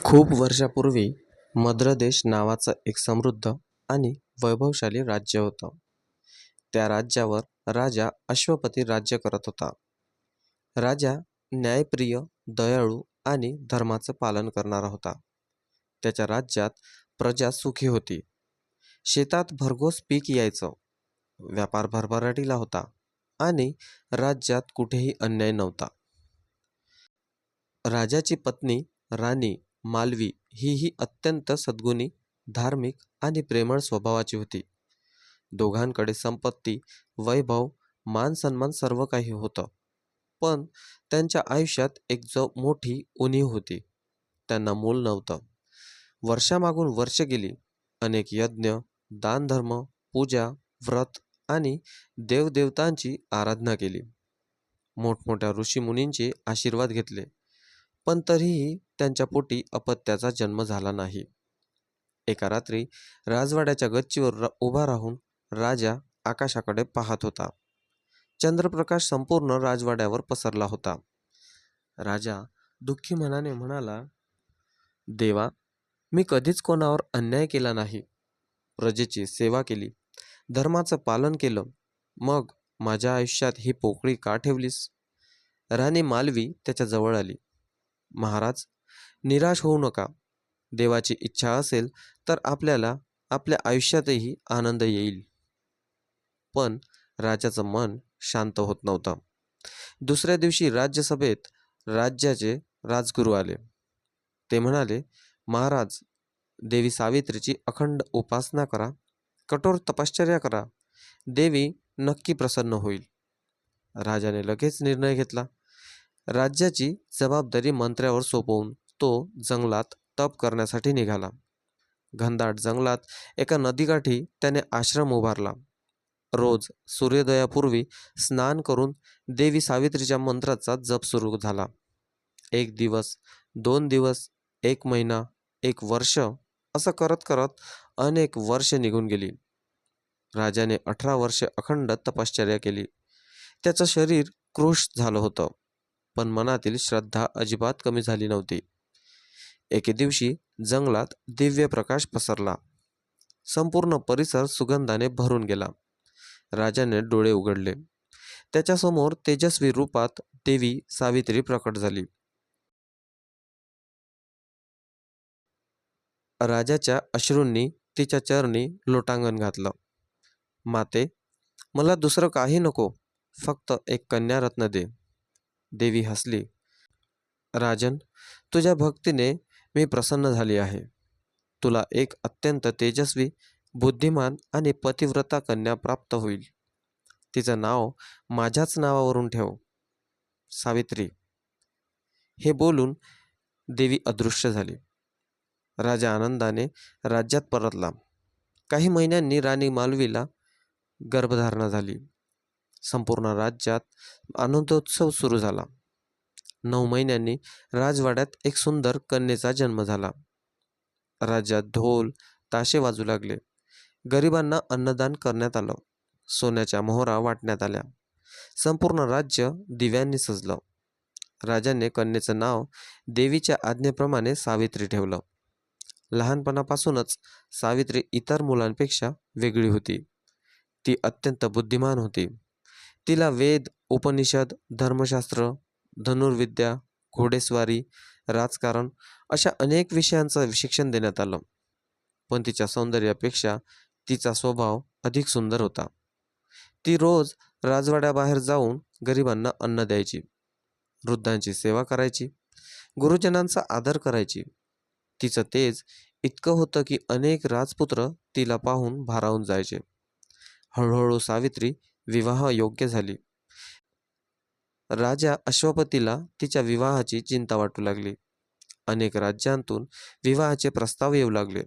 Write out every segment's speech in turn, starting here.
खूप वर्षापूर्वी मद्र देश नावाचं एक समृद्ध आणि वैभवशाली राज्य होतं. त्या राज्यावर राजा अश्वपती राज्य करत होता. राजा न्यायप्रिय, दयाळू आणि धर्माचं पालन करणारा होता. त्याच्या राज्यात प्रजा सुखी होती. शेतात भरघोस पीक यायचं, व्यापार भरभराटीला होता आणि राज्यात कुठेही अन्याय नव्हता. राजाची पत्नी राणी मालवी ही अत्यंत सद्गुणी, धार्मिक आणि प्रेमळ स्वभावाची होती. दोघांकडे संपत्ती, वैभव, मान सन्मान सर्व काही होतं. पण त्यांच्या आयुष्यात एक मोठी उणीव होती. त्यांना मूल नव्हतं. वर्षामागून वर्ष गेली. अनेक यज्ञ, दानधर्म, पूजा, व्रत आणि देवदेवतांची आराधना केली. मोठमोठ्या ऋषीमुनींचे आशीर्वाद घेतले, पण तरीही त्यांच्या पोटी अपत्याचा जन्म झाला नाही. एका रात्री राजवाड्याच्या गच्चीवर उभा राहून राजा आकाशाकडे पाहत होता. चंद्रप्रकाश संपूर्ण राजवाड्यावर पसरला होता. राजा दुःखी मनाने म्हणाला, देवा, मी कधीच कोणावर अन्याय केला नाही. प्रजेची सेवा केली, धर्माचं पालन केलं, मग माझ्या आयुष्यात ही पोकळी का ठेवलीस? राणी मालवी त्याच्या जवळ आली. महाराज, निराश होऊ नका. देवाची इच्छा असेल तर आपल्याला आपल्या आयुष्यातही आनंद येईल. पण राजाचं मन शांत होत नव्हतं. दुसऱ्या दिवशी राज्यसभेत राज्याचे राजगुरू आले. ते म्हणाले, महाराज, देवी सावित्रीची अखंड उपासना करा, कठोर तपश्चर्या करा. देवी नक्की प्रसन्न होईल. राजाने लगेच निर्णय घेतला. राज्याची जबाबदारी मंत्र्यावर सोपवून तो जंगलात तप करण्यासाठी निघाला. घनदाट जंगलात एका नदीकाठी त्याने आश्रम उभारला. रोज सूर्योदयापूर्वी स्नान करून देवी सावित्रीच्या मंत्राचा जप सुरू झाला. 1 दिवस, 2 दिवस, 1 महिना, 1 वर्ष असं करत करत अनेक वर्ष निघून गेली. राजाने 18 वर्षे अखंड तपश्चर्या केली. त्याचं शरीर कृश झालं होतं, पण मनातील श्रद्धा अजिबात कमी झाली नव्हती. एके दिवशी जंगलात दिव्य प्रकाश पसरला. संपूर्ण परिसर सुगंधाने भरून गेला. राजाने डोळे उघडले. त्याच्यासमोर तेजस्वी रूपात देवी सावित्री प्रकट झाली. राजाच्या अश्रूंनी तिच्या चरणी लोटांगण घातलं. माते, मला दुसरं काही नको, फक्त एक कन्यारत्न दे. देवी हसली. राजन, तुझ्या भक्तीने मी प्रसन्न झाली आहे. तुला एक अत्यंत तेजस्वी, बुद्धिमान आणि पतिव्रता कन्या प्राप्त होईल. तिचं नाव माझ्याच नावावरून ठेव, सावित्री. हे बोलून देवी अदृश्य झाली. राजा आनंदाने राज्यात परतला. काही महिन्यांनी राणी मालवीला गर्भधारणा झाली. संपूर्ण राज्यात आनंदोत्सव सुरू झाला. 9 महिन्यांनी राजवाड्यात एक सुंदर कन्येचा जन्म झाला. राज्यात ढोल ताशे वाजू लागले. गरिबांना अन्नदान करण्यात आलं. सोन्याच्या मोहरा वाटण्यात आल्या. संपूर्ण राज्य दिव्यांनी सजलं. राजाने कन्येचं नाव देवीच्या आज्ञेप्रमाणे सावित्री ठेवलं. लहानपणापासूनच सावित्री इतर मुलांपेक्षा वेगळी होती. ती अत्यंत बुद्धिमान होती. तिला वेद, उपनिषद, धर्मशास्त्र, धनुर्विद्या, घोडेस्वारी, राजकारण अशा अनेक विषयांचं शिक्षण देण्यात आलं. पण तिच्या सौंदर्यापेक्षा तिचा स्वभाव अधिक सुंदर होता. ती रोज राजवाड्याबाहेर जाऊन गरिबांना अन्न द्यायची, वृद्धांची सेवा करायची, गुरुजनांचा आदर करायची. तिचं तेज इतकं होतं की अनेक राजपुत्र तिला पाहून भारावून जायचे. हळूहळू सावित्री विवाह योग्य झाली. राजा अश्वपतीला तिच्या विवाहाची चिंता वाटू लागली. अनेक राज्यांतून विवाहाचे प्रस्ताव येऊ लागले,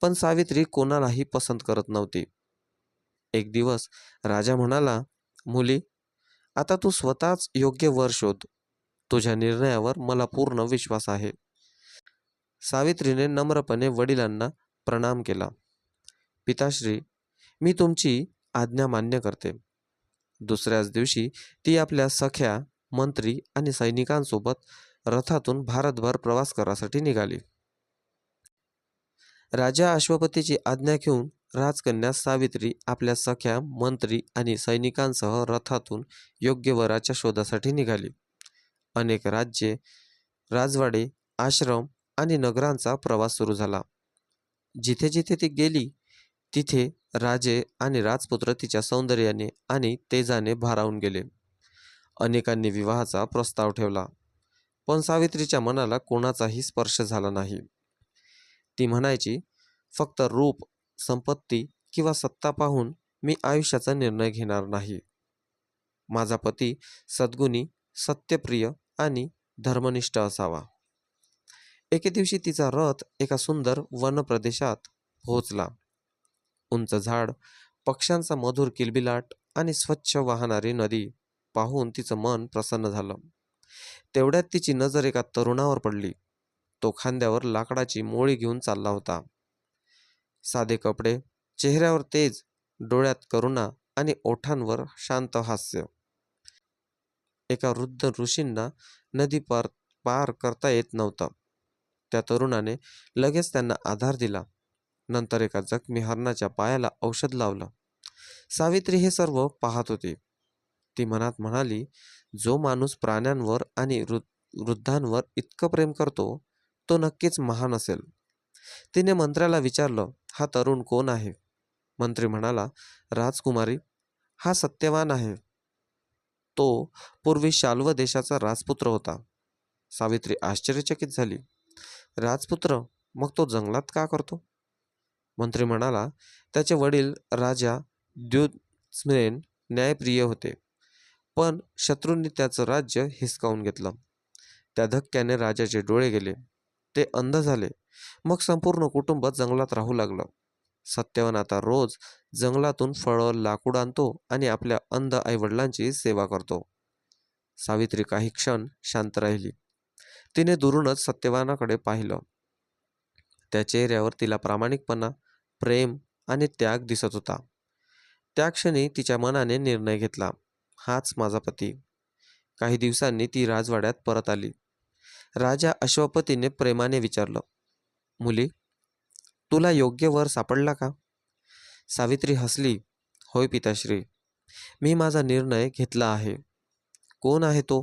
पण सावित्री कोणालाही पसंत करत नव्हती. एक दिवस राजा म्हणाला, मुली, आता तू स्वतःच योग्य वर शोध. तुझ्या निर्णयावर मला पूर्ण विश्वास आहे. सावित्रीने नम्रपणे वडिलांना प्रणाम केला. पिताश्री, मी तुमची आज्ञा मान्य करते. दुसऱ्याच दिवशी ती आपल्या सख्या, मंत्री आणि सैनिकांसोबत रथातून भारतभर प्रवास करासाठी निघाली. राजा अश्वपतीची आज्ञा घेऊन राजकन्या सावित्री आपल्या सख्या, मंत्री आणि सैनिकांसह रथातून योग्य वराच्या शोधासाठी निघाली. अनेक राज्ये, राजवाडे, आश्रम आणि नगरांचा प्रवास सुरू झाला. जिथे जिथे ती गेली तिथे राजे आणि राजपुत्र तिच्या सौंदर्याने आणि तेजाने भारावून गेले. अनेकांनी विवाहाचा प्रस्ताव ठेवला, पण सावित्रीच्या मनाला कोणाचाही स्पर्श झाला नाही. ती म्हणायची, फक्त रूप, संपत्ती किंवा सत्ता पाहून मी आयुष्याचा निर्णय घेणार नाही. माझा पती सद्गुणी, सत्यप्रिय आणि धर्मनिष्ठ असावा. एके दिवशी तिचा रथ एका सुंदर वन प्रदेशात पोहोचला. उंच झाड, पक्ष्यांचा मधुर किलबिलाट आणि स्वच्छ वाहणारी नदी पाहून तिचं मन प्रसन्न झालं. तेवढ्यात तिची नजर एका तरुणावर पडली. तो खांद्यावर लाकडाची मोळी घेऊन चालला होता. साधे कपडे, चेहऱ्यावर तेज, डोळ्यात करुणा आणि ओठांवर शांत हास्य. एका वृद्ध ऋषींना नदी पार करता येत नव्हतं. त्या तरुणाने लगेच त्यांना आधार दिला. नंतर एका जखमी हरणाच्या पायाला औषध लावलं. सावित्री हे सर्व पाहत होती. ती मनात म्हणाली, जो माणूस प्राण्यांवर आणि वृद्धांवर इतकं प्रेम करतो तो नक्कीच महान असेल. तिने मंत्र्याला विचारलं, हा तरुण कोण आहे? मंत्री म्हणाला, राजकुमारी, हा सत्यवान आहे. तो पूर्वी शाल्व देशाचा राजपुत्र होता. सावित्री आश्चर्यचकित झाली. राजपुत्र? मग तो जंगलात का करतो? मंत्री म्हणाला, त्याचे वडील राजा द्युम्नेन न्यायप्रिय होते, पण शत्रूंनी त्याचं राज्य हिसकावून घेतलं. त्या धक्क्याने राजाचे डोळे गेले. ते अंध झाले. मग संपूर्ण कुटुंब जंगलात राहू लागलं. सत्यवान आता रोज जंगलातून फळं, लाकूड आणतो आणि आपल्या अंध आईवडिलांची सेवा करतो. सावित्री काही क्षण शांत राहिली. तिने दुरूनच सत्यवानाकडे पाहिलं. त्या चेहऱ्यावर तिला प्रामाणिकपणा, प्रेम आणि त्याग दिसत होता. त्या क्षणी तिच्या मनाने निर्णय घेतला, हाच माझा पती. काही दिवसांनी ती राजवाड्यात परत आली. राजा अश्वपतीने प्रेमाने विचारलं, मुली, तुला योग्य वर सापडला का? सावित्री हसली, होय पिताश्री, मी माझा निर्णय घेतला आहे. कोण आहे तो?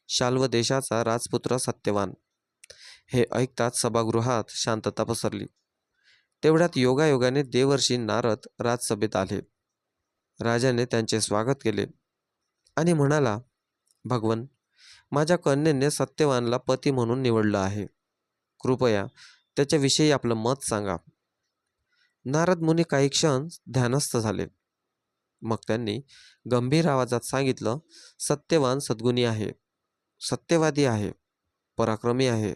शाल्व देशाचा राजपुत्र सत्यवान. हे ऐकताच सभागृहात शांतता पसरली. तेवढ्यात योगायोगाने देवर्षी नारद राजसभेत आले. राजाने त्यांचे स्वागत केले आणि म्हणाला, भगवन, माझ्या कन्येने सत्यवानला पती म्हणून निवडलं आहे. कृपया त्याच्याविषयी आपलं मत सांगा. नारद मुनी काही क्षण ध्यानस्थ झाले. मग त्यांनी गंभीर आवाजात सांगितलं, सत्यवान सद्गुणी आहे, सत्यवादी आहे, पराक्रमी आहे.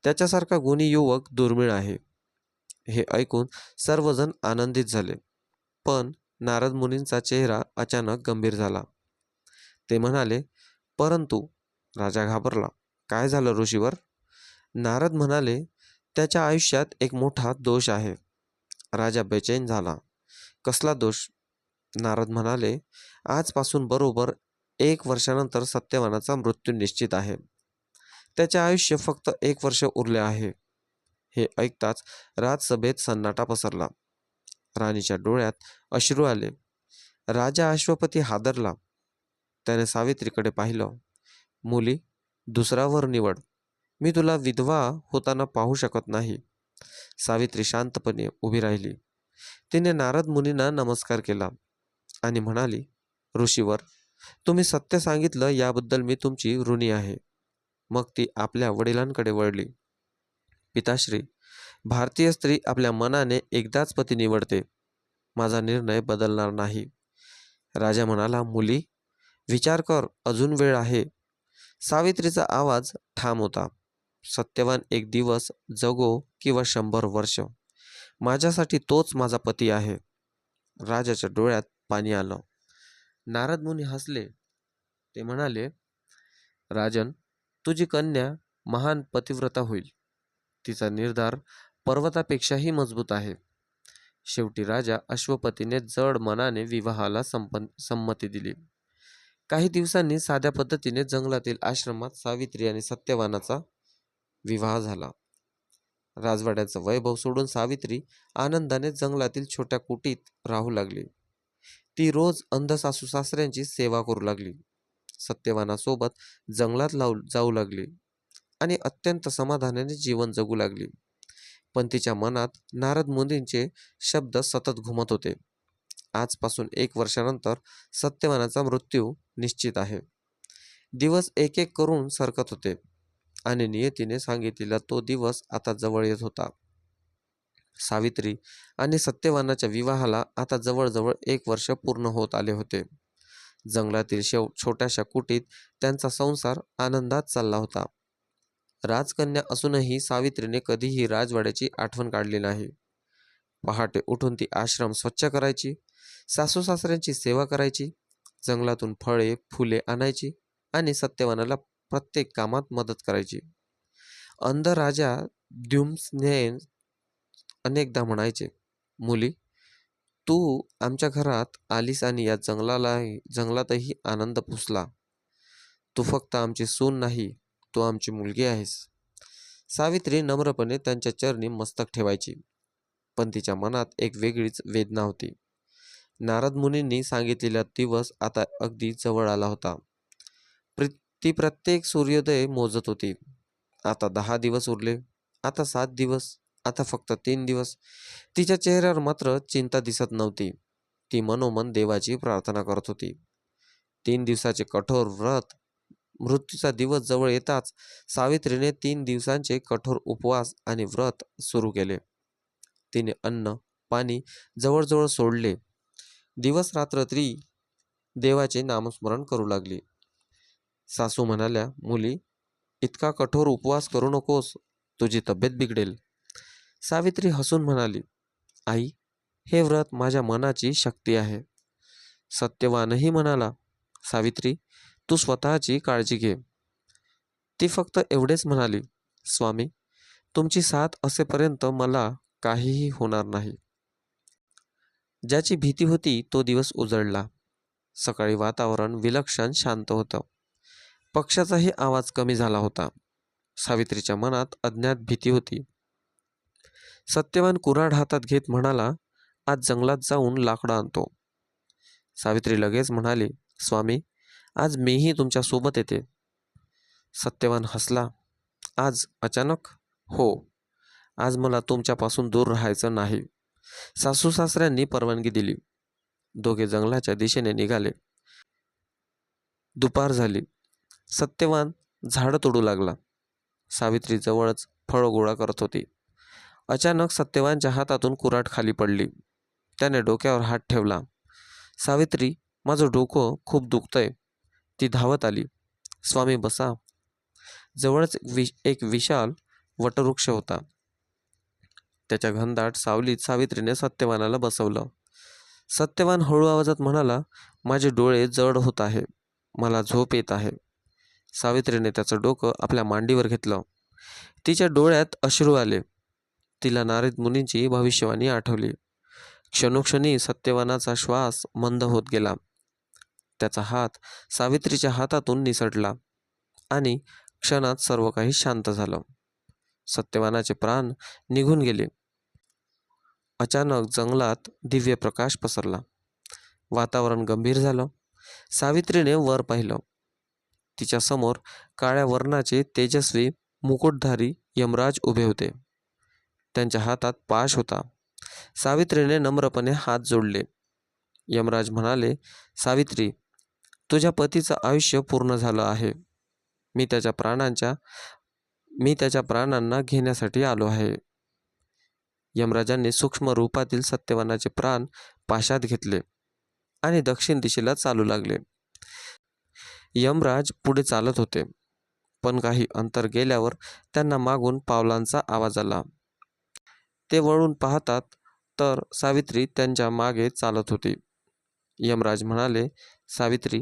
त्याच्यासारखा गुणी युवक दुर्मिळ आहे. हे ऐकून सर्वजण आनंदित झाले. पण नारद मुनींचा चेहरा अचानक गंभीर झाला. ते म्हणाले, परंतु राजा घाबरला. काय झालं ऋषीवर? नारद म्हणाले, त्याच्या आयुष्यात एक मोठा दोष आहे. राजा बेचैन झाला. कसला दोष? नारद म्हणाले, आजपासून बरोबर 1 वर्षानंतर सत्यवानाचा मृत्यू निश्चित आहे. त्याचे आयुष्य फक्त 1 वर्ष उरले आहे. हे ऐकताच राजसभेत सन्नाटा पसरला. राणीच्या डोळ्यात अश्रू आले. राजा अश्वपती हादरला. त्याने सावित्रीकडे पाहिलं. मुली, दुसरा वर निवड. मी तुला विधवा होताना पाहू शकत नाही. सावित्री शांतपणे उभी राहिली. तिने नारद मुनींना नमस्कार केला आणि म्हणाली, ऋषीवर, तुम्ही सत्य सांगितलं याबद्दल मी तुमची ऋणी आहे. मग ती आपल्या वडिलांकडे वळली. पिताश्री, भारतीय स्त्री आपल्या मनाने एकदाच पती निवडते. माझा निर्णय बदलणार नाही. राजा म्हणाला, मुली, विचार कर, अजून वेळ आहे. सावित्रीचा आवाज ठाम होता. सत्यवान 1 दिवस जगो किंवा 100 वर्ष, माझ्यासाठी तोच माझा पती आहे. राजाच्या डोळ्यात पाणी आलं. नारद मुनी हसले. ते म्हणाले, राजन, तुझी कन्या महान पतिव्रता होईल. तिचा निर्धार पर्वतापेक्षाही मजबूत आहे. शेवटी राजा अश्वपतीने जड मनाने विवाहाला संमती दिली. काही दिवसांनी साध्या पद्धतीने जंगलातील आश्रमात सावित्री आणि सत्यवानाचा विवाह झाला. राजवाड्याचं वैभव सोडून सावित्री आनंदाने जंगलातील छोट्या कुटीत राहू लागली. ती रोज अंध सासू सासऱ्यांची सेवा करू लागली. सत्यवानासोबत जंगलात जाऊ लागली आणि अत्यंत समाधानाने जीवन जगू लागली. पण तिच्या मनात नारद मुनींचे शब्द सतत घुमत होते. आजपासून 1 वर्षानंतर सत्यवानाचा मृत्यू निश्चित आहे. दिवस एक एक करून सरकत होते आणि नियतीने सांगितलेला तो दिवस आता जवळ येत होता. सावित्री आणि सत्यवानाच्या विवाहाला आता जवळजवळ 1 वर्ष पूर्ण होत आले होते. जंगलातील छोट्याशा कुटीत त्यांचा संसार आनंदात चालला होता. राजकन्या असूनही सावित्रीने कधीही राजवाड्याची आठवण काढली नाही. पहाटे उठून ती आश्रम स्वच्छ करायची, सासू सासऱ्यांची सेवा करायची, जंगलातून फळे फुले आणायची आणि सत्यवानाला प्रत्येक कामात मदत करायची. अंध राजा द्युम्नसेन अनेकदा म्हणायचे, मुली, तू आमच्या घरात आलीस आणि या जंगलातही आनंद पुसला. तू फक्त आमची सून नाही, तू आमची मुलगी आहेस. सावित्री नम्रपणे त्यांच्या चरणी मस्तक ठेवायची. पण तिच्या मनात एक वेगळीच वेदना होती. नारद मुनींनी सांगितलेला दिवस आता अगदी जवळ आला होता. ती प्रत्येक सूर्योदय मोजत होती. आता 10 दिवस उरले, आता 7 दिवस, आता फक्त 3 दिवस. तिच्या चेहऱ्यावर मात्र चिंता दिसत नव्हती. ती मनोमन देवाची प्रार्थना करत होती. 3 दिवसाचे कठोर व्रत. मृत्यूचा दिवस जवळ येताच सावित्रीने 3 दिवसांचे कठोर उपवास आणि व्रत सुरू केले. तिने अन्न पाणी जवळजवळ सोडले. दिवस रात्र ती देवाचे नामस्मरण करू लागली. सासू म्हणाल्या, मुली, इतका कठोर उपवास करू नकोस, तुझी तब्येत बिघडेल. सावित्री हसून म्हणाली, आई, हे व्रत माझ्या मनाची शक्ती आहे. सत्यवानही म्हणाला, सावित्री, तू स्वतःची काळजी घे. ती फक्त एवढेच म्हणाली, स्वामी, तुमची साथ असेपर्यंत मला काहीही होणार नाही. ज्याची भीती होती तो दिवस उजळला. सकाळी वातावरण विलक्षण शांत होतं. पक्ष्याचाही आवाज कमी झाला होता. सावित्रीच्या मनात अज्ञात भीती होती. सत्यवान कुऱ्हाड हातात घेत म्हणाला, आज जंगलात जाऊन लाकडं आणतो. सावित्री लगेच म्हणाली, स्वामी, आज मीही तुमच्या सोबत येते. सत्यवान हसला, आज अचानक? हो, आज मला तुमच्यापासून दूर राहायचं नाही. सासू सासऱ्यांनी परवानगी दिली. दोघे जंगलाच्या दिशेने निघाले. दुपार झाली. सत्यवान झाडं तोडू लागला. सावित्री जवळच फळं गोळा करत होती. अचानक सत्यवानच्या हातातून कुऱ्हाड खाली पडली. त्याने डोक्यावर हात ठेवला. सावित्री, माझं डोकं खूप दुखतंय. ती धावत आली. स्वामी, बसा. जवळच एक विशाल वटवृक्ष होता. त्याच्या घनदाट सावलीत सावित्रीने सत्यवानाला बसवलं. सत्यवान हळू आवाजात म्हणाला, माझे डोळे जड होत आहे, मला झोप येत आहे. सावित्रीने त्याचं डोकं आपल्या मांडीवर घेतलं. तिच्या डोळ्यात अश्रू आले. तिला नारद मुनींची भविष्यवाणी आठवली. क्षणोक्षणी सत्यवानाचा श्वास मंद होत गेला. त्याचा हात सावित्रीच्या हातातून निसटला आणि क्षणात सर्व काही शांत झालं. सत्यवानाचे प्राण निघून गेले. अचानक जंगलात दिव्य प्रकाश पसरला. वातावरण गंभीर झालं. सावित्रीने वर पाहिलं. तिच्या समोर काळ्या वर्णाचे तेजस्वी मुकुटधारी यमराज उभे होते. त्यांच्या हातात पाश होता. सावित्रीने नम्रपणे हात जोडले. यमराज म्हणाले, सावित्री, तुझ्या पतीचं आयुष्य पूर्ण झालं आहे. मी त्याच्या प्राणांना घेण्यासाठी आलो आहे. यमराजांनी सूक्ष्म रूपातील सत्यवानाचे प्राण पाशात घेतले आणि दक्षिण दिशेला चालू लागले. यमराज पुढे चालत होते, पण काही अंतर गेल्यावर त्यांना मागून पावलांचा आवाज आला. ते वळून पाहतात तर सावित्री त्यांच्या मागे चालत होती. यमराज म्हणाले, सावित्री,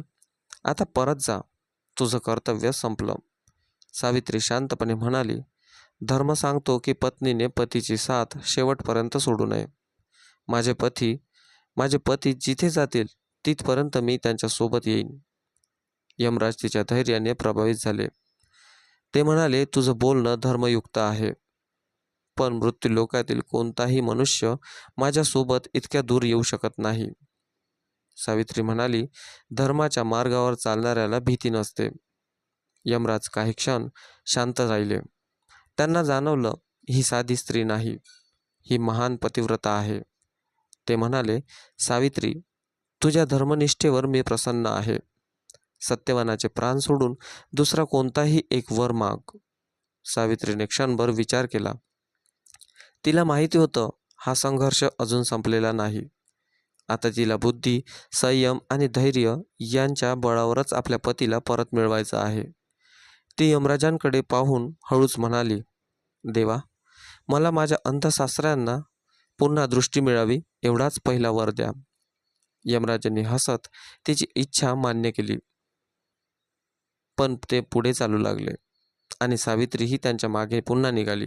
आता परत जा, तुझं कर्तव्य संपलं. सावित्री शांतपणे म्हणाली, धर्म सांगतो की पत्नीने पतीची साथ शेवटपर्यंत सोडू नये. माझे पती जिथे जातील तिथपर्यंत मी त्यांच्या सोबत येईन. यमराज तिच्या धैर्याने प्रभावित झाले. ते म्हणाले, तुझं बोलणं धर्मयुक्त आहे. पण मृत्यूलोकातील कोणताही मनुष्य माझ्यासोबत इतक्या दूर येऊ शकत नाही. सावित्री म्हणाली, धर्माच्या मार्गावर चालणाऱ्याला भीती नसते. यमराज काही क्षण शांत राहिले. त्यांना जाणवलं, ही साधी स्त्री नाही, ही महान पतिव्रता आहे. ते म्हणाले, सावित्री, तुझ्या धर्मनिष्ठेवर मी प्रसन्न आहे. सत्यवानाचे प्राण सोडून दुसरा कोणताही एक वर माग. सावित्रीने क्षणभर विचार केला. तिला माहिती होतं, हा संघर्ष अजून संपलेला नाही. आता तिला बुद्धी, संयम आणि धैर्य यांच्या बळावरच आपल्या पतीला परत मिळवायचं आहे. ती यमराजांकडे पाहून हळूच म्हणाली, देवा, मला माझ्या अंधशास्त्रांना पुन्हा दृष्टी मिळावी एवढाच पहिला वर द्या. यमराजांनी हसत तिची इच्छा मान्य केली. पण ते पुढे चालू लागले आणि सावित्रीही त्यांच्या मागे पुन्हा निघाली.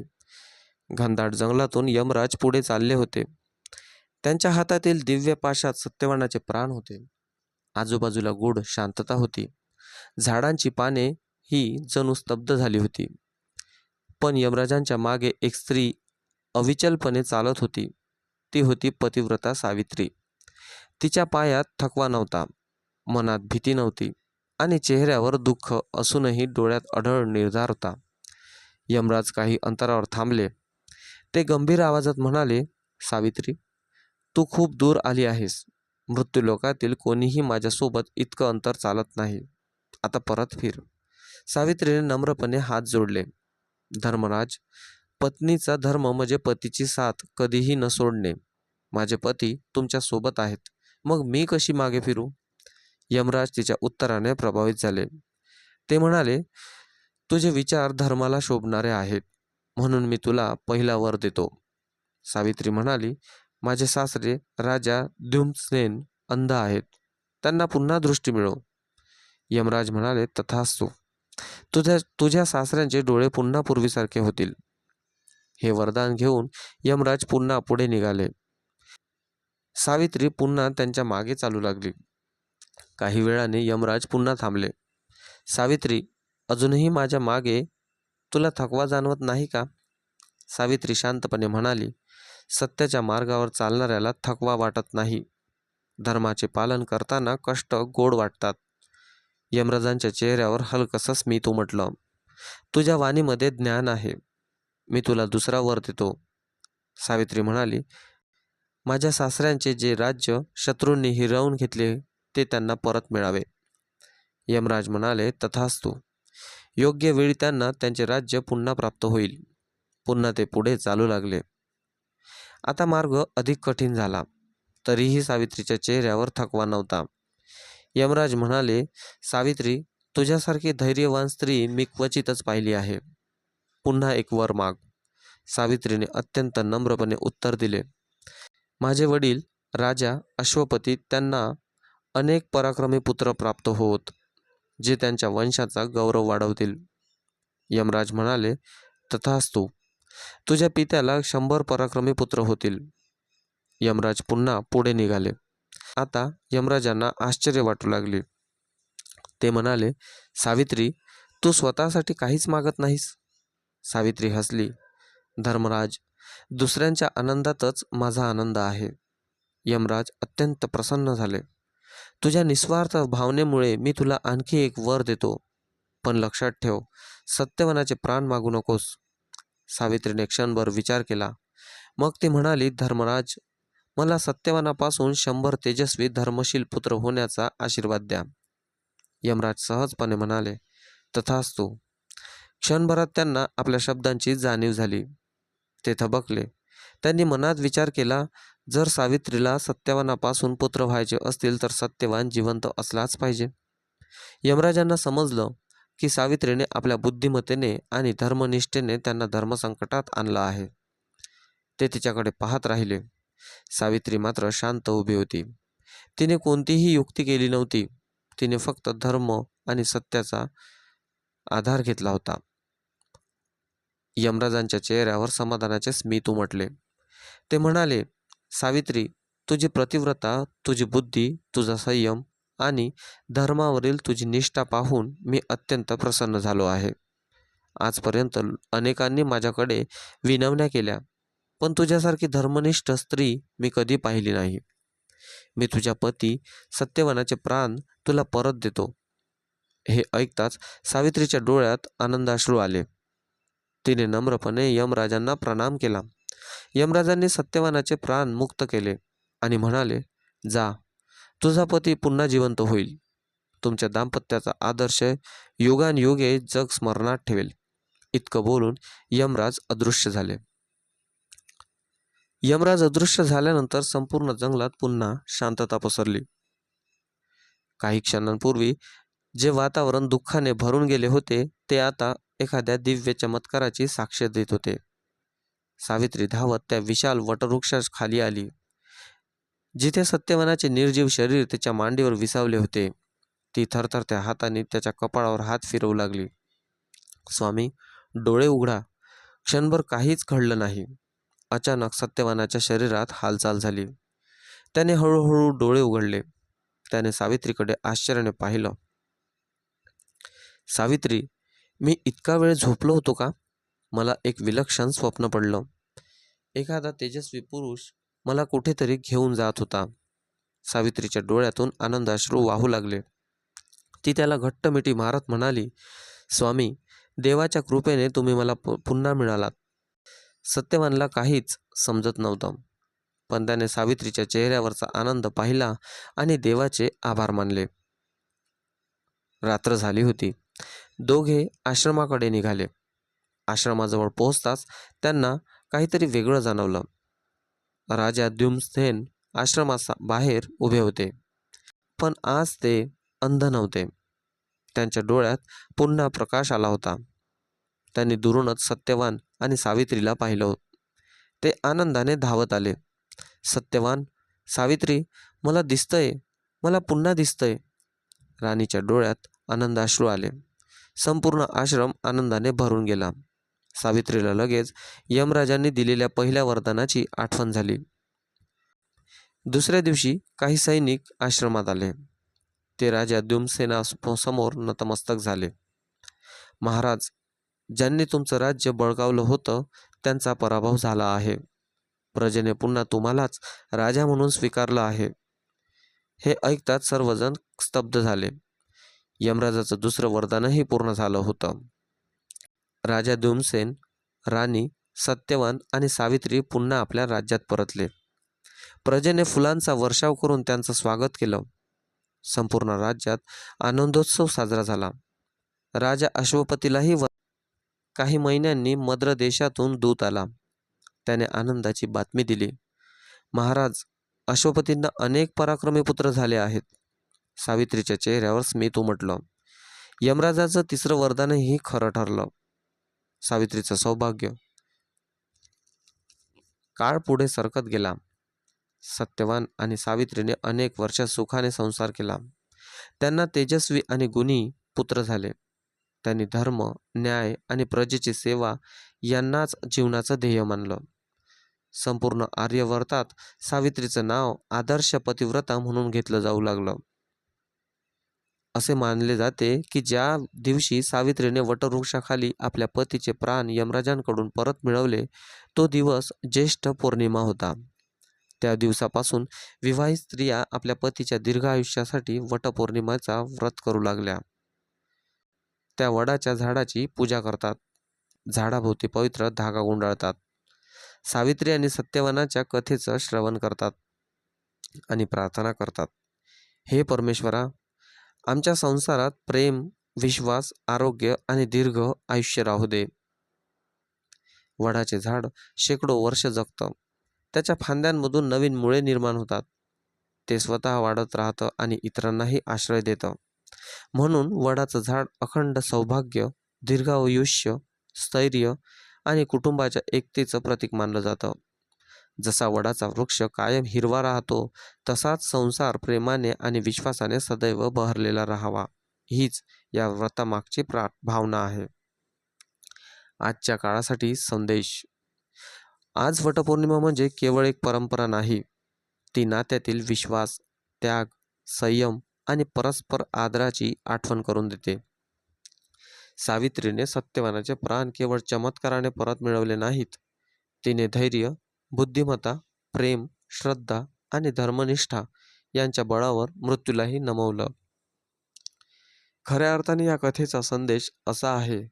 घनदाट जंगलातून यमराज पुढे चालले होते. त्यांच्या हातातील दिव्य पाशात सत्यवानाचे प्राण होते. आजूबाजूला गूढ शांतता होती. झाडांची पाने ही जणू स्तब्ध झाली होती. पण यमराजांच्या मागे एक स्त्री अविचलपणे चालत होती. ती होती पतिव्रता सावित्री. तिच्या पायात थकवा नव्हता, मनात भीती नव्हती आणि चेहऱ्यावर दुःख असूनही डोळ्यात अढळ निर्धार होता. यमराज काही अंतरावर थांबले. ते गंभीर आवाजात म्हणाले, सावित्री, तू खूप दूर आली आहेस. मृत्यूलोकातील कोणीही माझ्यासोबत इतकं अंतर चालत नाही. आता परत फिर. सावित्रीने नम्रपणे हात जोडले. धर्मराज, पत्नीचा धर्म म्हणजे पतीची साथ कधीही न सोडणे. माझे पती तुमच्या सोबत आहेत, मग मी कशी मागे फिरू? यमराज तिच्या उत्तराने प्रभावित झाले. ते म्हणाले, तुझे विचार धर्माला शोभणारे आहेत, म्हणून मी तुला पहिला वर देतो. सावित्री म्हणाली, माझे सासरे राजा द्युम्नसेन अंध आहेत, त्यांना पुन्हा दृष्टी मिळव. यमराज म्हणाले, तथास्तु. तुझ्या सासऱ्यांचे डोळे पुन्हा पूर्वीसारखे होतील. हे वरदान घेऊन यमराज पुन्हा पुढे निघाले. सावित्री पुन्हा त्यांच्या मागे चालू लागली. काही वेळाने यमराज पुन्हा थांबले. सावित्री, अजूनही माझ्या मागे तुला थकवा जाणवत नाही का? सावित्री शांतपणे म्हणाली, सत्याच्या मार्गावर चालणाऱ्याला थकवा वाटत नाही. धर्माचे पालन करताना कष्ट गोड वाटतात. यमराजांच्या चेहऱ्यावर हलकसं स्मित उमटलं. तुझ्या वाणीमध्ये ज्ञान आहे. मी तुला दुसरा वर देतो. सावित्री म्हणाली, माझ्या सासऱ्यांचे जे राज्य शत्रूंनी हिरावून घेतले ते त्यांना परत मिळावे. यमराज म्हणाले, तथास्तु. योग्य वेळी त्यांना त्यांचे राज्य पुन्हा प्राप्त होईल. पुन्हा ते पुढे चालू लागले. आता मार्ग अधिक कठीण झाला, तरीही सावित्रीच्या चेहऱ्यावर थकवा नव्हता. यमराज म्हणाले, सावित्री, तुझ्यासारखी धैर्यवान स्त्री मी क्वचितच पाहिली आहे. पुन्हा एक वर माग. सावित्रीने अत्यंत नम्रपणे उत्तर दिले, माझे वडील राजा अश्वपती त्यांना अनेक पराक्रमी पुत्र प्राप्त होत, जे त्यांच्या वंशाचा गौरव वाढवतील. यमराज म्हणाले, तथास्तु. तुझ्या पित्याला 100 पराक्रमी पुत्र होतील. यमराज पुन्हा पुढे निघाले. आता यमराजांना आश्चर्य वाटू लागले. ते म्हणाले, सावित्री, तू स्वतःसाठी काहीच मागत नाहीस. सावित्री हसली. धर्मराज, दुसऱ्यांच्या आनंदातच माझा आनंद आहे. यमराज अत्यंत प्रसन्न झाले. तुझ्या निस्वार्थ भावनेमुळे मी तुला आणखी एक वर देतो, पण लक्षात ठेव, सत्यवानाचे प्राण मागू नकोस. सावित्रीने क्षणभर विचार केला. मग ती म्हणाली, धर्मराज, मला सत्यवानापासून 100 तेजस्वी धर्मशील पुत्र होण्याचा आशीर्वाद द्या. यमराज सहजपणे म्हणाले, तथास्तु. क्षणभरात त्यांना आपल्या शब्दांची जाणीव झाली. ते थबकले. त्यांनी मनात विचार केला, जर सावित्रीला सत्यवानापासून पुत्र व्हायचे असतील तर सत्यवान जिवंत असलाच पाहिजे. यमराजांना समजलं की सावित्रीने आपल्या बुद्धिमत्तेने आणि धर्मनिष्ठेने त्यांना धर्मसंकटात आणलं आहे. ते तिच्याकडे पाहत राहिले. सावित्री मात्र शांत उभी होती. तिने कोणतीही युक्ती केली नव्हती. तिने फक्त धर्म आणि सत्याचा आधार घेतला होता. यमराजांच्या चेहऱ्यावर समाधानाचे स्मित उमटले. ते म्हणाले, सावित्री, तुझी प्रतिव्रता, तुझी बुद्धी, तुझा संयम आणि धर्मावरील तुझी निष्ठा पाहून मी अत्यंत प्रसन्न झालो आहे. आजपर्यंत अनेकांनी माझ्याकडे विनवण्या केल्या, पण तुझ्यासारखी धर्मनिष्ठ स्त्री मी कधी पाहिली नाही. मी तुझ्या पती सत्यवानाचे प्राण तुला परत देतो. हे ऐकताच सावित्रीच्या डोळ्यात आनंदाश्रू आले. तिने नम्रपणे यमराजांना प्रणाम केला. यमराजांनी सत्यवानाचे प्राण मुक्त केले आणि म्हणाले, जा, तुझा पती पुन्हा जिवंत होईल. तुमच्या दाम्पत्याचा आदर्श युगानयुगे जग स्मरणात ठेवेल. इतकं बोलून यमराज अदृश्य झाले. यमराज अदृश्य झाल्यानंतर संपूर्ण जंगलात पुन्हा शांतता पसरली. काही क्षणांपूर्वी जे वातावरण दुःखाने भरून गेले होते ते आता एखाद्या दिव्य चमत्काराची साक्ष देत होते. सावित्री धावत त्या विशाल वटवृक्षाखाली आली, जिथे सत्यवानाचे निर्जीव शरीर तिच्या मांडीवर विसावले होते. ती थरथरत्या हाताने त्याच्या कपाळावर हात फिरवू लागली. स्वामी, डोळे उघडा. क्षणभर काहीच घडलं नाही. अचानक सत्यवानाच्या शरीरात हालचाल झाली. त्याने हळूहळू डोळे उघडले. त्याने सावित्रीकडे आश्चर्याने पाहिलं. सावित्री, मी इतका वेळ झोपलो होतो का? मला एक विलक्षण स्वप्न पडलं. एखादा तेजस्वी पुरुष मला कुठेतरी घेऊन जात होता. सावित्रीच्या डोळ्यातून आनंदाश्रू वाहू लागले. ती त्याला घट्ट मिठी मारत म्हणाली, स्वामी, देवाच्या कृपेने तुम्ही मला पुन्हा मिळालात. सत्यवानला काहीच समजत नव्हतं, पण त्याने सावित्रीच्या चेहऱ्यावरचा आनंद पाहिला आणि देवाचे आभार मानले. रात्र झाली होती. दोघे आश्रमाकडे निघाले. आश्रमाजवळ पोहोचताच त्यांना काहीतरी वेगळं जाणवलं. राजा द्युम्नसेन बाहेर उभे होते, पण आज ते अंध नव्हते. त्यांच्या डोळ्यात पुन्हा प्रकाश आला होता. त्यांनी दुरूनच सत्यवान आणि सावित्रीला पाहिलं. ते आनंदाने धावत आले. सत्यवान, सावित्री, मला दिसतंय, मला पुन्हा दिसतंय. राणीच्या डोळ्यात आनंदाश्रू आले. संपूर्ण आश्रम आनंदाने भरून गेला. सावित्रीला लगेच यमराजांनी दिलेल्या पहिल्या वरदानाची आठवण झाली. दुसऱ्या दिवशी काही सैनिक आश्रमात आले. ते राजा द्युम्नसेनासमोर नतमस्तक झाले. महाराज, ज्यांनी तुमचं राज्य बळकावलं होतं त्यांचा पराभव झाला आहे. प्रजेने पुन्हा तुम्हालाच राजा म्हणून स्वीकारलं आहे. हे ऐकताच सर्वजण स्तब्ध झाले. यमराजाचं दुसरं वरदानही पूर्ण झालं होतं. राजा द्युम्नसेन, राणी, सत्यवान आणि सावित्री पुन्हा आपल्या राज्यात परतले. प्रजेने फुलांचा वर्षाव करून त्यांचं स्वागत केलं. संपूर्ण राज्यात आनंदोत्सव साजरा झाला. राजा अश्वपतीलाही काही महिन्यांनी मद्र देशातून दूत आला. त्याने आनंदाची बातमी दिली. महाराज, अश्वपतींना अनेक पराक्रमी पुत्र झाले आहेत. सावित्रीच्या चेहऱ्यावर स्मित उमटलं. यमराजाचं तिसरं वरदानही खरं ठरलं. सावित्रीचं सौभाग्य. काळ पुढे सरकत गेला. सत्यवान आणि सावित्रीने अनेक वर्ष सुखाने संसार केला. त्यांना तेजस्वी आणि गुणी पुत्र झाले. त्यांनी धर्म, न्याय आणि प्रजेची सेवा यांनाच जीवनाचं ध्येय मानलं. संपूर्ण आर्यवर्तात सावित्रीचं नाव आदर्श पतिव्रता म्हणून घेतलं जाऊ लागलं. असे मानले जाते की ज्या दिवशी सावित्रीने वटवृक्षाखाली आपल्या पतीचे प्राण यमराजांकडून परत मिळवले तो दिवस ज्येष्ठ पौर्णिमा होता. त्या दिवसापासून विवाहित स्त्रिया आपल्या पतीच्या दीर्घ आयुष्यासाठी वटपौर्णिमेचा व्रत करू लागल्या. त्या वडाच्या झाडाची पूजा करतात. झाडाभोवती पवित्र धागा गुंडाळतात. सावित्री आणि सत्यवानाच्या कथेचं श्रवण करतात आणि प्रार्थना करतात. हे परमेश्वरा, आमच्या संसारात प्रेम, विश्वास, आरोग्य आणि दीर्घ आयुष्य राहू दे. वडाचे झाड शेकडो वर्ष जगतं. त्याच्या फांद्यांमधून नवीन मुळे निर्माण होतात. ते स्वतः वाढत राहतं आणि इतरांनाही आश्रय देतं. म्हणून वडाचं झाड अखंड सौभाग्य, दीर्घायुष्य, स्थैर्य आणि कुटुंबाच्या एकतेचं प्रतीक मानलं जातं. जसा वडाचा वृक्ष कायम हिरवा राहतो, तसाच संसार प्रेमाने आणि विश्वासाने सदैव बहरलेला राहावा, हीच या व्रतामागची भावना आहे. आजच्या काळासाठी संदेश. आज वटपौर्णिमा म्हणजे केवळ एक परंपरा नाही, ती नात्यातील विश्वास, त्याग, संयम आणि परस्पर आदराची आठवण करून देते. सावित्रीने सत्यवानाचे प्राण केवळ चमत्काराने परत मिळवले नाहीत. तिने धैर्य, बुद्धिमत्ता, प्रेम, श्रद्धा आणि धर्मनिष्ठा यांच्या बळावर मृत्यूलाही नमवलं. खऱ्या अर्थाने या कथेचा संदेश असा आहे,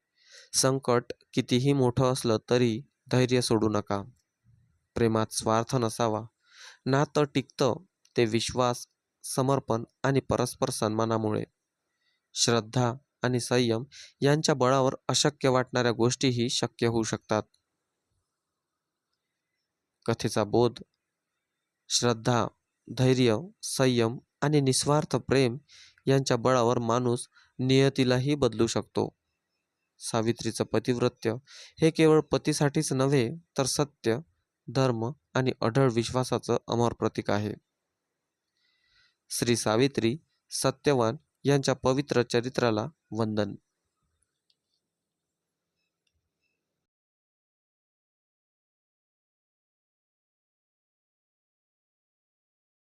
संकट कितीही मोठं असलं तरी धैर्य सोडू नका. प्रेमात स्वार्थ नसावा. नातं टिकतं ते विश्वास, समर्पण आणि परस्पर सन्मानामुळे. श्रद्धा आणि संयम यांच्या बळावर अशक्य वाटणाऱ्या गोष्टीही शक्य होऊ शकतात. कथेचा बोध: श्रद्धा, धैर्य, संयम आणि निस्वार्थ प्रेम यांच्या बळावर माणूस नियतीलाही बदलू शकतो. सावित्रीचं पतिव्रत्य हे केवळ पतीसाठीच नव्हे, तर सत्य, धर्म आणि अढळ विश्वासाचं अमर प्रतीक आहे. श्री सावित्री, सत्यवान यांच्या पवित्र चरित्राला वंदन.